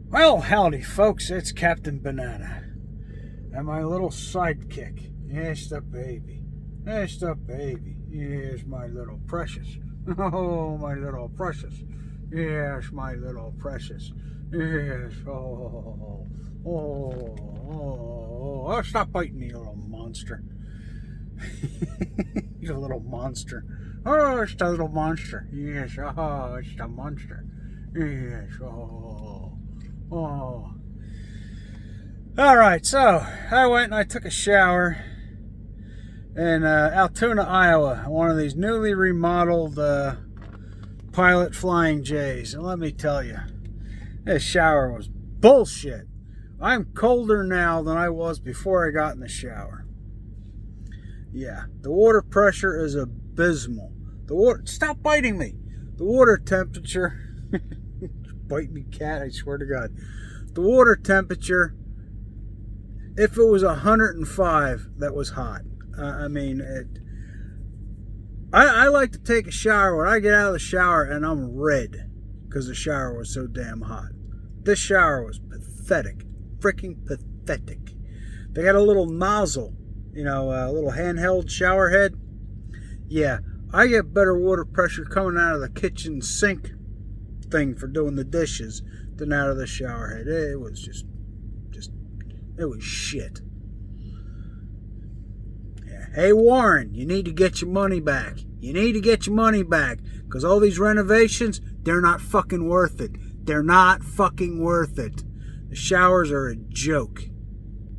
Well, howdy, folks. It's Captain Banana and my little sidekick. Yes, the baby. Yes, the baby. Yes, my little precious. Oh, my little precious. Yes, my little precious. Yes. Oh, oh, oh, oh. Stop biting me, you little monster. He's a little monster. Oh, it's the little monster. Yes. Oh, it's the monster. Yes. Oh. Oh. Alright, so I went and I took a shower in Altoona, Iowa, one of these newly remodeled Pilot Flying J's. And let me tell you, this shower was bullshit. I'm colder now than I was before I got in the shower. Yeah, the water pressure is abysmal. Stop biting me. The water temperature... Bite me, cat, I swear to God. The water temperature, if it was 105, that was hot. I like to take a shower when I get out of the shower and I'm red because the shower was so damn hot. This shower was pathetic. Freaking pathetic. They got a little nozzle, a little handheld shower head. Yeah, I get better water pressure coming out of the kitchen sink thing for doing the dishes than out of the shower head. It was it was shit. Yeah. Hey Warren, you need to get your money back. You need to get your money back because all these renovations, they're not fucking worth it. They're not fucking worth it. The showers are a joke.